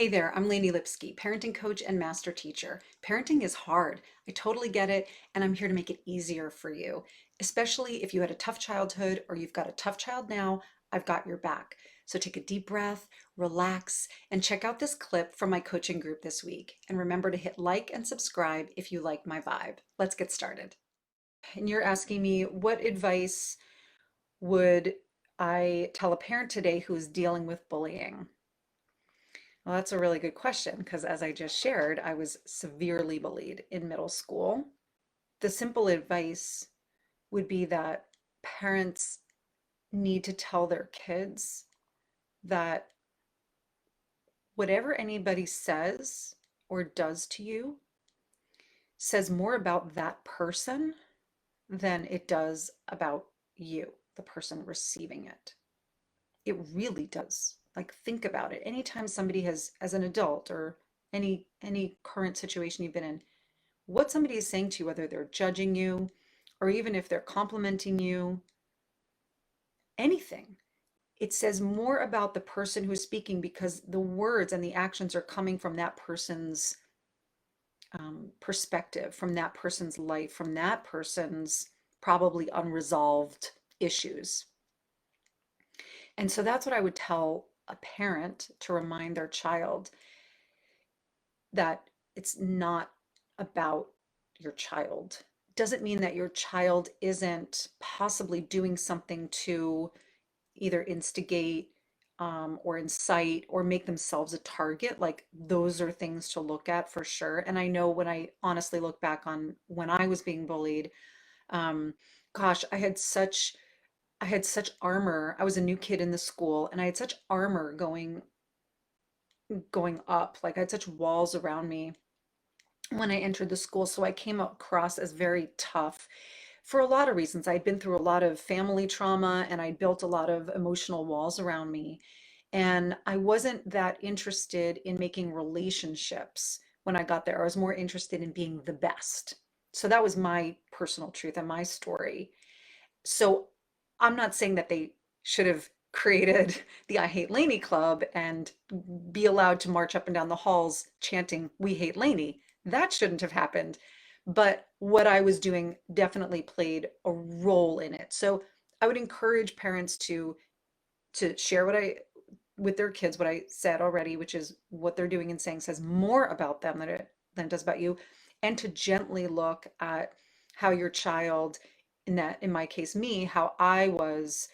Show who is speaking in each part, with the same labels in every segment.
Speaker 1: Hey there, I'm Lainey Lipsky, parenting coach and master teacher. Parenting is hard. I totally get it, and I'm here to make it easier for you. Especially if you had a tough childhood or you've got a tough child now, I've got your back. So take a deep breath, relax, and check out this clip from my coaching group this week. And remember to hit like and subscribe if you like my vibe. Let's get started. And you're asking me, what advice would I tell a parent today who is dealing with bullying? Well, that's a really good question because, as I just shared, I was severely bullied in middle school. The simple advice would be that parents need to tell their kids that whatever anybody says or does to you says more about that person than it does about you, the person receiving it. It really does. Like, think about it. Anytime somebody has, as an adult or any current situation you've been in, what somebody is saying to you, whether they're judging you or even if they're complimenting you, anything, it says more about the person who's speaking because the words and the actions are coming from that person's perspective, from that person's life, from that person's probably unresolved issues. And so that's what I would tell a parent to remind their child that it's not about your child. Doesn't mean that your child isn't possibly doing something to either instigate or incite or make themselves a target. Like those are things to look at for sure. And I know when I honestly look back on when I was being bullied, um, gosh, I had such armor. I was a new kid in the school and I had such armor going up. Like I had such walls around me when I entered the school. So I came across as very tough for a lot of reasons. I'd been through a lot of family trauma and I'd built a lot of emotional walls around me. And I wasn't that interested in making relationships when I got there. I was more interested in being the best. So that was my personal truth and my story. So I'm not saying that they should have created the I Hate Laney Club and be allowed to march up and down the halls chanting, "We hate Laney." That shouldn't have happened. But what I was doing definitely played a role in it. So I would encourage parents to share what I with their kids what I said already, which is what they're doing and saying says more about them than it does about you, and to gently look at how your child, in my case me, how I was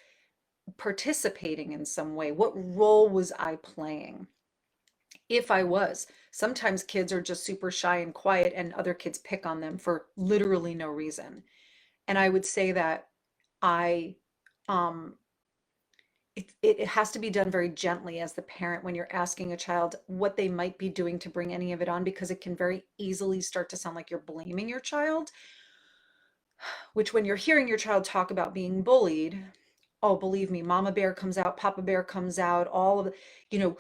Speaker 1: participating in some way. What role was I playing? If I was. Sometimes kids are just super shy and quiet, and other kids pick on them for literally no reason. And I would say that I um it has to be done very gently as the parent when you're asking a child what they might be doing to bring any of it on, because it can very easily start to sound like you're blaming your child, which when you're hearing your child talk about being bullied, oh, believe me, mama bear comes out, papa bear comes out, all of the, you know,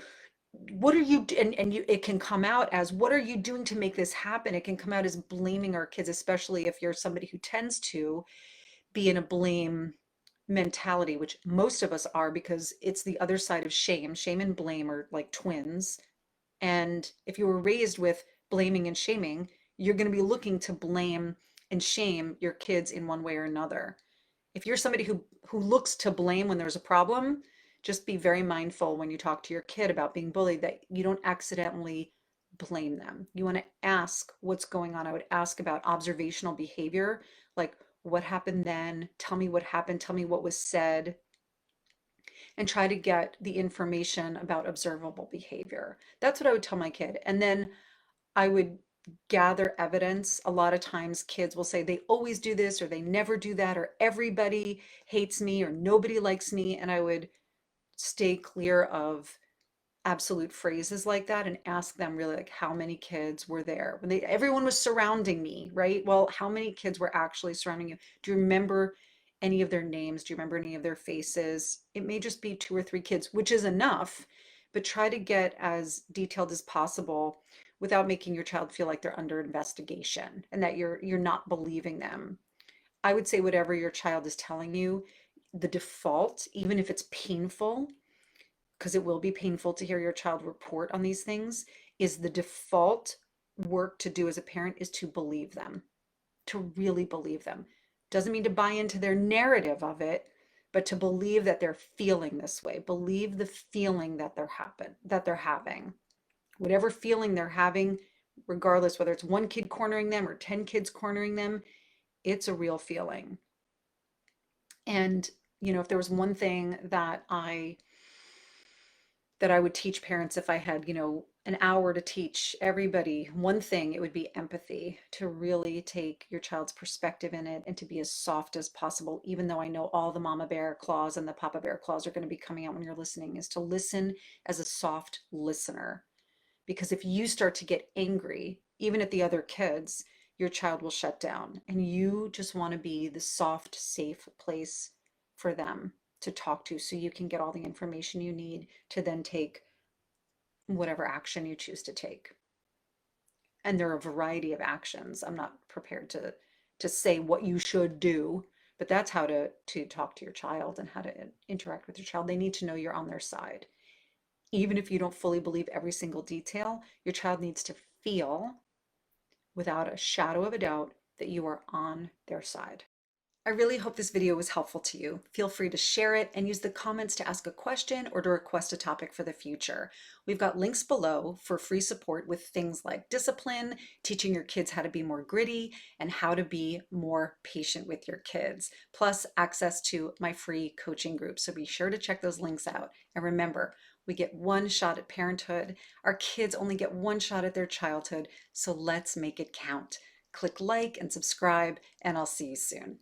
Speaker 1: what are you and you it can come out as, what are you doing to make this happen? It can come out as blaming our kids, especially if you're somebody who tends to be in a blame mentality, which most of us are, because it's the other side of shame. Shame and blame are like twins. And if you were raised with blaming and shaming, you're going to be looking to blame and shame your kids in one way or another. If you're somebody who looks to blame when there's a problem, just be very mindful when you talk to your kid about being bullied that you don't accidentally blame them. You want to ask what's going on. I would ask about observational behavior, like what happened then? Tell me what happened. Tell me what was said, and try to get the information about observable behavior. That's what I would tell my kid. And then I would gather evidence. A lot of times kids will say they always do this or they never do that or everybody hates me or nobody likes me. And I would stay clear of absolute phrases like that and ask them really, like, how many kids were there when everyone was surrounding me, right? Well, how many kids were actually surrounding you? Do you remember any of their names? Do you remember any of their faces? It may just be two or three kids, which is enough, but try to get as detailed as possible without making your child feel like they're under investigation and that you're not believing them. I would say whatever your child is telling you, the default, even if it's painful, because it will be painful to hear your child report on these things, is the default work to do as a parent is to believe them, to really believe them. Doesn't mean to buy into their narrative of it, but to believe that they're feeling this way. Believe the feeling that they're having. Whatever feeling they're having, regardless whether it's one kid cornering them or 10 kids cornering them, it's a real feeling. And if there was one thing that I would teach parents if I had, an hour to teach everybody one thing, it would be empathy, to really take your child's perspective in it and to be as soft as possible, even though I know all the mama bear claws and the papa bear claws are going to be coming out when you're listening, is to listen as a soft listener. Because if you start to get angry, even at the other kids, your child will shut down. And you just want to be the soft, safe place for them to talk to so you can get all the information you need to then take whatever action you choose to take. And there are a variety of actions. I'm not prepared to say what you should do, but that's how to talk to your child and how to interact with your child. They need to know you're on their side. Even if you don't fully believe every single detail, your child needs to feel without a shadow of a doubt that you are on their side. I really hope this video was helpful to you. Feel free to share it and use the comments to ask a question or to request a topic for the future. We've got links below for free support with things like discipline, teaching your kids how to be more gritty, and how to be more patient with your kids, plus access to my free coaching group. So be sure to check those links out. And remember, we get one shot at parenthood. Our kids only get one shot at their childhood, so let's make it count. Click like and subscribe, and I'll see you soon.